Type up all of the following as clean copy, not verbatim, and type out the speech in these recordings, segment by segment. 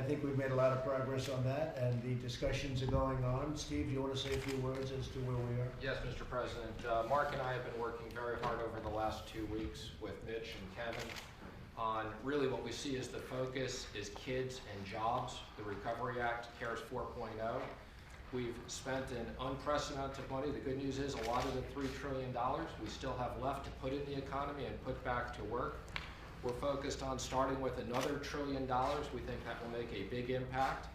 think we've made a lot of progress on that, and the discussions are going on. Steve, do you want to say a few words as to where we are? Yes, Mr. President. Mark and I have been working very hard over the last 2 weeks with Mitch and Kevin on really what we see as the focus is kids and jobs. The Recovery Act, CARES 4.0. We've spent an unprecedented money. The good news is a lot of the $3 trillion we still have left to put in the economy and put back to work. We're focused on starting with another $1 trillion. We think that will make a big impact.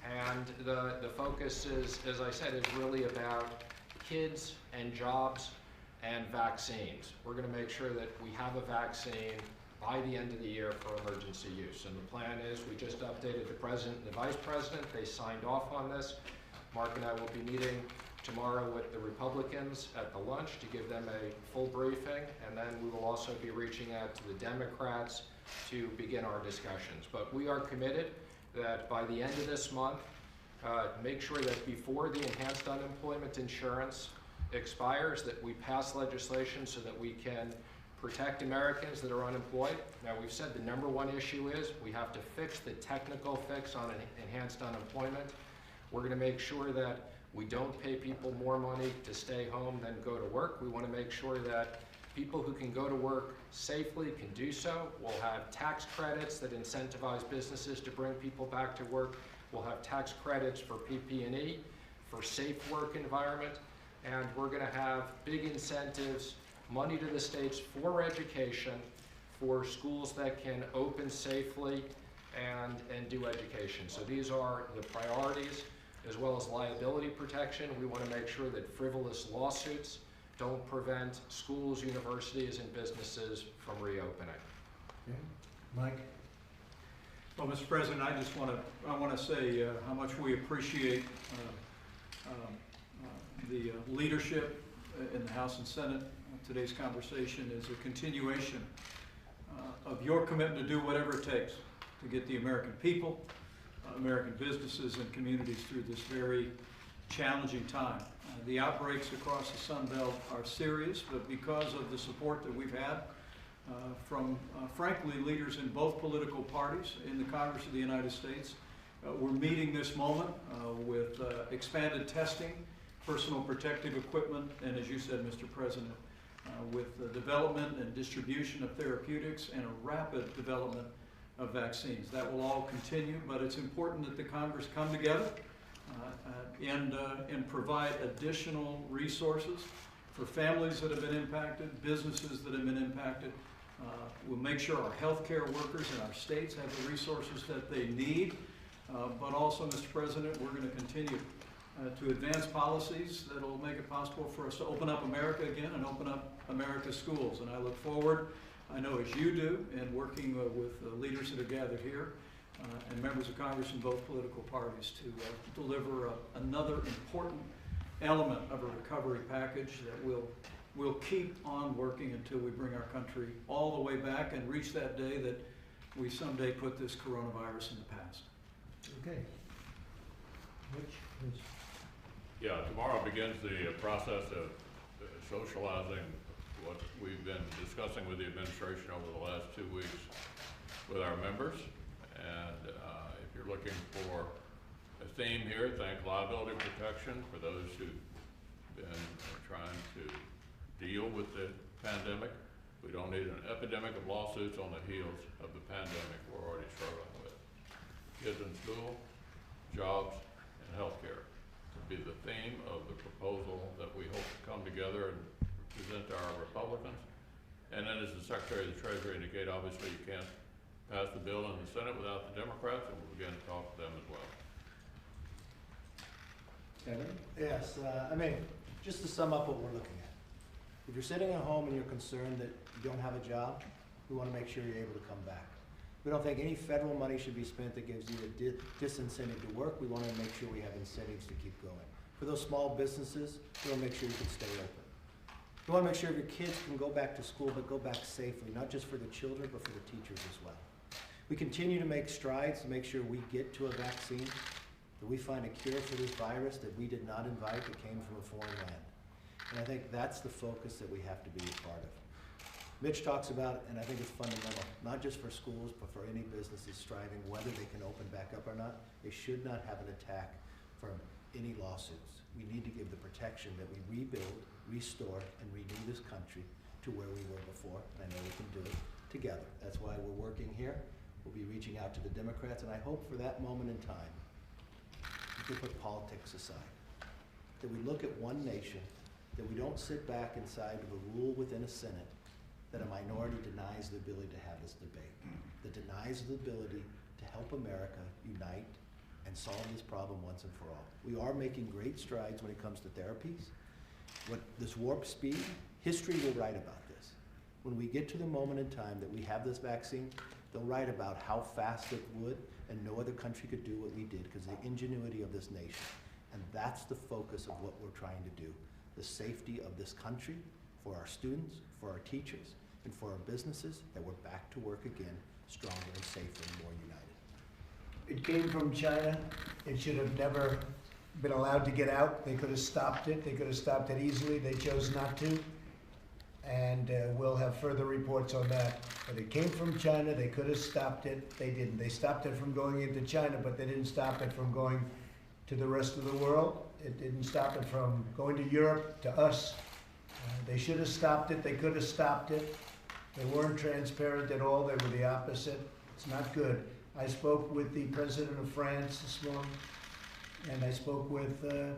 And the focus is, as I said, is really about kids and jobs and vaccines. We're going to make sure that we have a vaccine by the end of the year for emergency use. And the plan is, we just updated the President and the Vice President. They signed off on this. Mark and I will be meeting tomorrow with the Republicans at the lunch to give them a full briefing, and then we will also be reaching out to the Democrats to begin our discussions. But we are committed that by the end of this month, make sure that before the enhanced unemployment insurance expires, that we pass legislation so that we can protect Americans that are unemployed. Now, we've said the #1 issue is we have to fix the technical fix on enhanced unemployment. We're going to make sure that we don't pay people more money to stay home than go to work. We want to make sure that people who can go to work safely can do so. We'll have tax credits that incentivize businesses to bring people back to work. We'll have tax credits for PP&E, for safe work environment, and we're going to have big incentives, money to the states for education, for schools that can open safely and do education. So these are the priorities, as well as liability protection. We want to make sure that frivolous lawsuits don't prevent schools, universities, and businesses from reopening. Okay. Mike? Well, Mr. President, I want to say how much we appreciate the leadership in the House and Senate. Today's conversation is a continuation of your commitment to do whatever it takes to get the American people, American businesses, and communities through this very challenging time. The outbreaks across the Sun Belt are serious, but because of the support that we've had from, frankly, leaders in both political parties in the Congress of the United States, we're meeting this moment with expanded testing, personal protective equipment, and as you said, Mr. President, with the development and distribution of therapeutics and a rapid development of vaccines. That will all continue, but it's important that the Congress come together and provide additional resources for families that have been impacted, businesses that have been impacted. We'll make sure our healthcare workers in our states have the resources that they need, but also, Mr. President, we're going to continue to advance policies that will make it possible for us to open up America again and open up America's schools. And I look forward, I know as you do, in working with the leaders that are gathered here and members of Congress in both political parties to deliver another important element of a recovery package that will keep on working until we bring our country all the way back and reach that day that we someday put this coronavirus in the past. Okay. Mitch, please. Yeah, tomorrow begins the process of socializing what we've been discussing with the administration over the last 2 weeks with our members. And if you're looking for a theme here, think liability protection for those who've been trying to deal with the pandemic. We don't need an epidemic of lawsuits on the heels of the pandemic we're already struggling with. Kids in school, jobs, and healthcare would be the theme of the proposal that we hope to come together and present to our Republicans. And then, as the Secretary of the Treasury indicated, obviously you can't pass the bill in the Senate without the Democrats, and we'll begin to talk to them as well. Kevin? Yes, I mean, just to sum up what we're looking at. If you're sitting at home and you're concerned that you don't have a job, we want to make sure you're able to come back. We don't think any federal money should be spent that gives you a disincentive to work. We want to make sure we have incentives to keep going. For those small businesses, we want to make sure you can stay open. We want to make sure your kids can go back to school, but go back safely, not just for the children, but for the teachers as well. We continue to make strides to make sure we get to a vaccine, that we find a cure for this virus that we did not invite, that came from a foreign land. And I think that's the focus that we have to be a part of. Mitch talks about, and I think it's fundamental, not just for schools, but for any businesses striving, whether they can open back up or not, they should not have an attack from any lawsuits. We need to give the protection that we rebuild, restore, and renew this country to where we were before, and I know we can do it together. That's why we're working here. We'll be reaching out to the Democrats, and I hope for that moment in time, we can put politics aside, that we look at one nation, that we don't sit back inside of a rule within a Senate that a minority denies the ability to have this debate, that denies the ability to help America unite and solve this problem once and for all. We are making great strides when it comes to therapies. What this warp speed, history will write about this. When we get to the moment in time that we have this vaccine, they'll write about how fast it would, and no other country could do what we did because of the ingenuity of this nation. And that's the focus of what we're trying to do. The safety of this country, for our students, for our teachers, and for our businesses, that we're back to work again, stronger and safer and more united. It came from China. It should have never been allowed to get out. They could have stopped it. They could have stopped it easily. They chose not to. And we'll have further reports on that. But it came from China. They could have stopped it. They didn't. They stopped it from going into China, but they didn't stop it from going to the rest of the world. It didn't stop it from going to Europe, to us. They should have stopped it. They could have stopped it. They weren't transparent at all. They were the opposite. It's not good. I spoke with the president of France this morning, and I spoke with the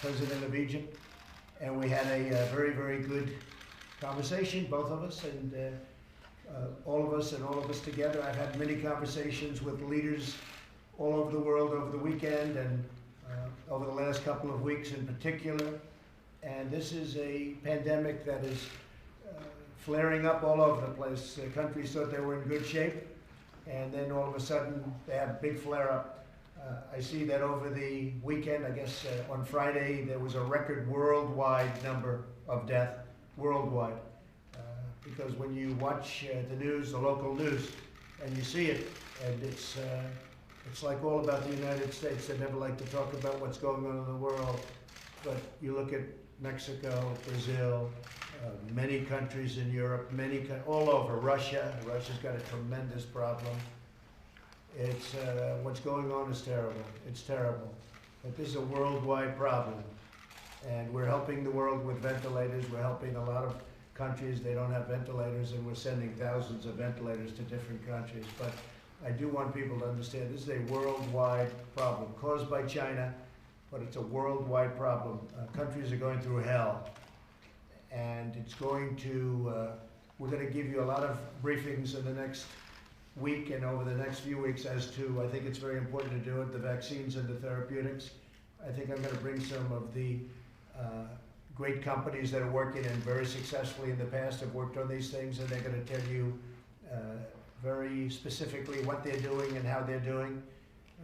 president of Egypt, and we had a very, very good conversation, both of us, and all of us together. I've had many conversations with leaders all over the world over the weekend and over the last couple of weeks in particular. And this is a pandemic that is flaring up all over the place. Countries thought they were in good shape, and then all of a sudden they have a big flare-up. I see that over the weekend, I guess on Friday, there was a record worldwide number of deaths, worldwide. Because when you watch the news, the local news, and you see it, and it's like all about the United States. They never like to talk about what's going on in the world, but you look at Mexico, Brazil, many countries in Europe, all over. Russia. Russia's got a tremendous problem. It's what's going on is terrible. It's terrible. But this is a worldwide problem, and we're helping the world with ventilators. We're helping a lot of countries. They don't have ventilators, and we're sending thousands of ventilators to different countries. But I do want people to understand this is a worldwide problem caused by China, but it's a worldwide problem. Countries are going through hell, and it's going to, we're going to give you a lot of briefings in the next week and over the next few weeks as to, I think it's very important to do it, the vaccines and the therapeutics. I think I'm going to bring some of the great companies that are working and very successfully in the past have worked on these things, and they're going to tell you very specifically what they're doing and how they're doing.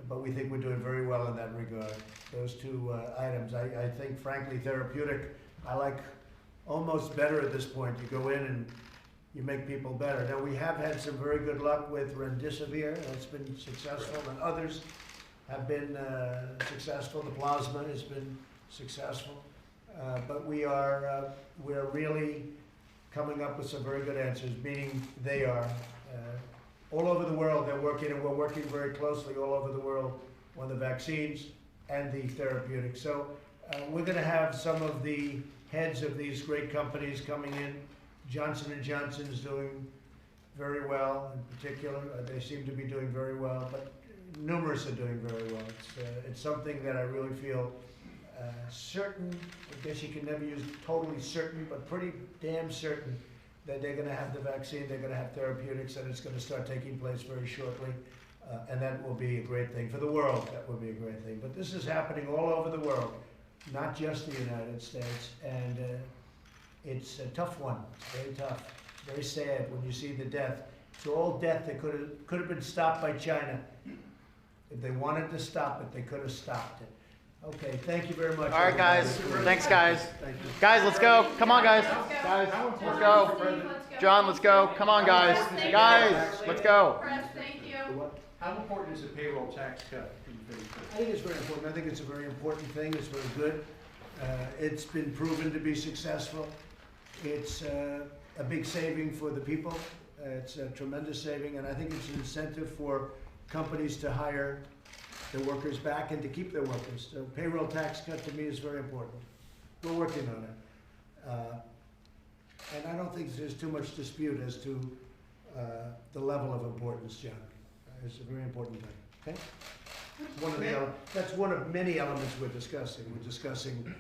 But we think we're doing very well in that regard. Those two items, I think, frankly, therapeutic, I like almost better at this point. You go in and you make people better. Now, we have had some very good luck with remdesivir. It's been successful, and others have been successful. The plasma has been successful. But we're really coming up with some very good answers, meaning they are. All over the world they're working, and we're working very closely all over the world on the vaccines and the therapeutics. So we're going to have some of the heads of these great companies coming in. Johnson & Johnson is doing very well in particular. They seem to be doing very well, but numerous are doing very well. It's something that I really feel certain, I guess you can never use totally certain, but pretty damn certain that they're going to have the vaccine, they're going to have therapeutics, and it's going to start taking place very shortly. And that will be a great thing for the world. That will be a great thing. But this is happening all over the world, not just the United States. And it's a tough one. It's very tough. It's very sad when you see the death. It's all death that could have been stopped by China. If they wanted to stop it, they could have stopped it. Okay, thank you very much. All right, guys. Thanks, guys. Thank you. Guys, let's go. Come on, guys. Guys, let's go. John, let's go. Come on, guys. Guys, let's go. Thank you. How important is the payroll tax cut? I think it's very important. I think it's a very important thing. It's very good. It's been proven to be successful. It's a big saving for the people. It's a tremendous saving, and I think it's an incentive for companies to hire the workers back and to keep their workers. So payroll tax cut to me is very important. We're working on it. And I don't think there's too much dispute as to the level of importance, John. It's a very important thing, okay? That's one of many elements we're discussing. We're discussing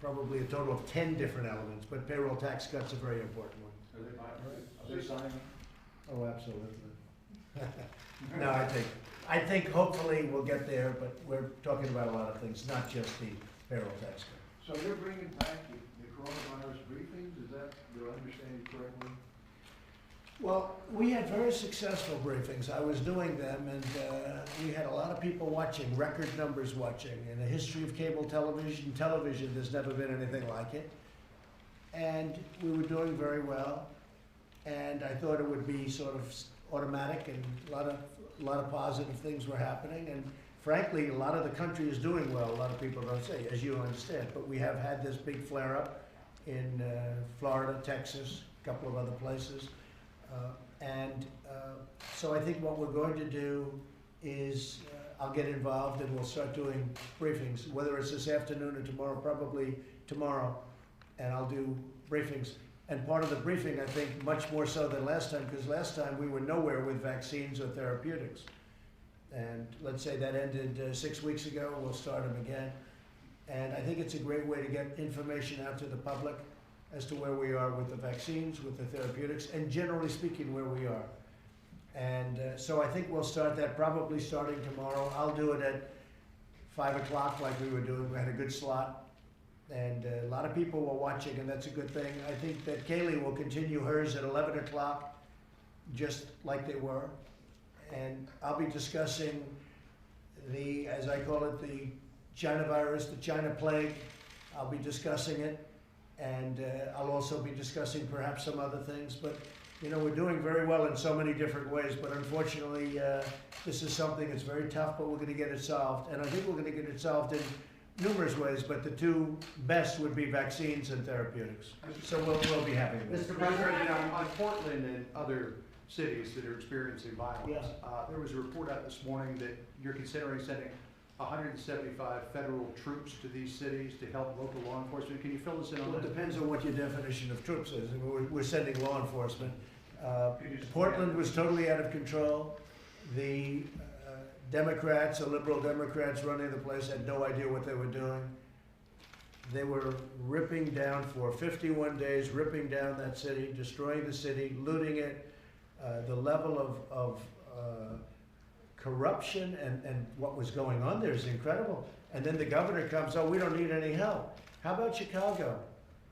probably a total of 10 different elements, but payroll tax cut's a very important one. Are they buying it? Are they signing it? Oh, absolutely. No, I think hopefully we'll get there, but we're talking about a lot of things, not just the payroll tax cut. So you're bringing back the coronavirus briefings, is that, do I understand you correctly? Well, we had very successful briefings. I was doing them, and we had a lot of people watching, record numbers watching. In the history of cable television, there's never been anything like it. And we were doing very well, and I thought it would be sort of automatic, and a lot of positive things were happening. And frankly, a lot of the country is doing well. A lot of people don't say, as you understand. But we have had this big flare-up in Florida, Texas, a couple of other places. So I think what we're going to do is I'll get involved and we'll start doing briefings, whether it's this afternoon or tomorrow, probably tomorrow, and I'll do briefings. And part of the briefing, I think, much more so than last time, because last time we were nowhere with vaccines or therapeutics. And let's say that ended 6 weeks ago, we'll start them again. And I think it's a great way to get information out to the public as to where we are with the vaccines, with the therapeutics, and generally speaking, where we are. And so I think we'll start that probably starting tomorrow. I'll do it at 5 o'clock like we were doing. We had a good slot. And a lot of people were watching, and that's a good thing. I think that Kaylee will continue hers at 11 o'clock, just like they were. And I'll be discussing the, as I call it, the China virus, the China plague. I'll be discussing it. And I'll also be discussing perhaps some other things. But, you know, we're doing very well in so many different ways. But unfortunately, this is something that's very tough, but we're going to get it solved. And I think we're going to get it solved in numerous ways, but the two best would be vaccines and therapeutics. So we'll be having this. Mr. President, on Portland and other cities that are experiencing violence, Yes. There was a report out this morning that you're considering sending 175 federal troops to these cities to help local law enforcement. Can you fill us in on Well, it that? depends on what your definition of troops is. We're sending law enforcement. Portland was totally out of control. The Democrats, the liberal Democrats running the place, had no idea what they were doing. They were ripping down for 51 days, ripping down that city, destroying the city, looting it. The level of corruption and what was going on there is incredible. And then the governor comes, oh, we don't need any help. How about Chicago?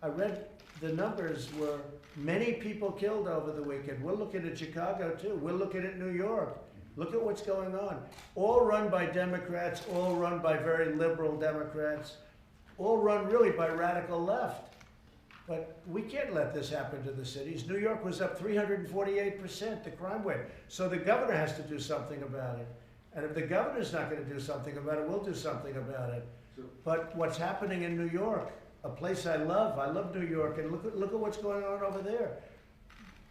I read the numbers were many people killed over the weekend. We're looking at Chicago too. We're looking at New York. Look at what's going on. All run by Democrats, all run by very liberal Democrats, all run really by radical left. But we can't let this happen to the cities. New York was up 348%, the crime rate. So the governor has to do something about it. And if the governor's not going to do something about it, we'll do something about it. But what's happening in New York, a place I love New York, and look at what's going on over there.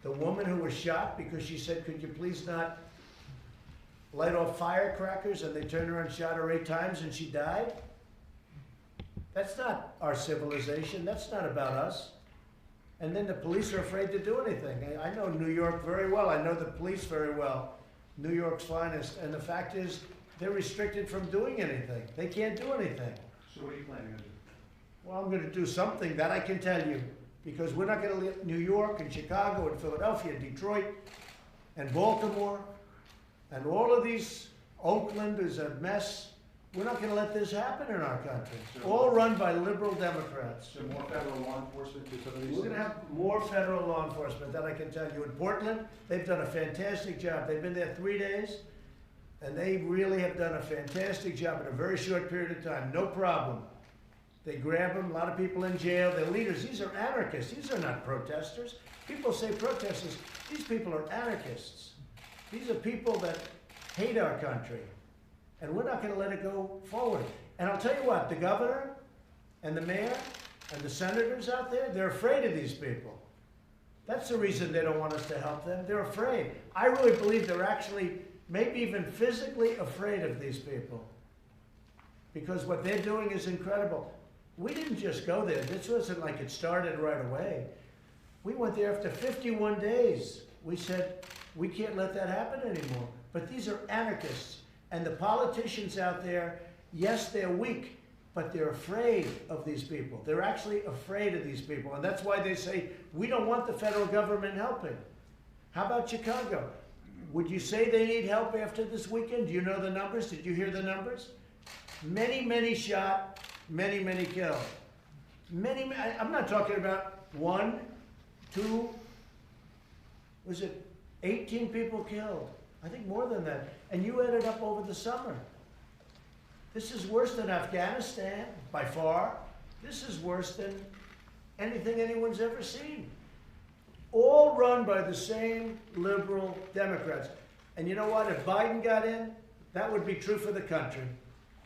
The woman who was shot because she said, could you please not light off firecrackers, and they turned around and shot her 8 times and she died? That's not our civilization. That's not about us. And then the police are afraid to do anything. I know New York very well. I know the police very well. New York's finest. And the fact is, they're restricted from doing anything. They can't do anything. So what are you planning to do? Well, I'm going to do something that I can tell you, because we're not going to let New York and Chicago and Philadelphia, Detroit and Baltimore and all of these, Oakland is a mess. We're not going to let this happen in our country. All run by liberal Democrats. So more federal law enforcement to some of these We're going to have more federal law enforcement, that I can tell you. In Portland, they've done a fantastic job. They've been there 3 days, and they really have done a fantastic job in a very short period of time. No problem. They grab them, a lot of people in jail. They're leaders. These are anarchists. These are not protesters. People say protesters. These people are anarchists. These are people that hate our country. And we're not going to let it go forward. And I'll tell you what, the governor and the mayor, and the senators out there, they're afraid of these people. That's the reason they don't want us to help them. They're afraid. I really believe they're actually maybe even physically afraid of these people, because what they're doing is incredible. We didn't just go there. This wasn't like it started right away. We went there after 51 days. We said, we can't let that happen anymore. But these are anarchists. And the politicians out there, yes, they're weak, but they're afraid of these people. They're actually afraid of these people. And that's why they say, we don't want the federal government helping. How about Chicago? Would you say they need help after this weekend? Do you know the numbers? Did you hear the numbers? Many, many shot, many, many killed. I'm not talking about 1, 2, was it 18 people killed? I think more than that. And you added up over the summer. This is worse than Afghanistan, by far. This is worse than anything anyone's ever seen. All run by the same liberal Democrats. And you know what? If Biden got in, that would be true for the country.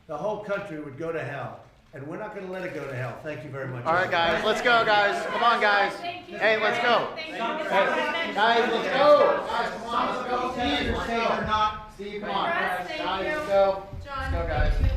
The whole country would go to hell. And we're not going to let it go to hell. Thank you very much. All right, guys, let's go, guys. Come on, guys. Hey, let's go. Hey, guys, let's go. Guys, come on, let's go. Steve or not. Steve, come on. Guys, let's go. Let's go, guys.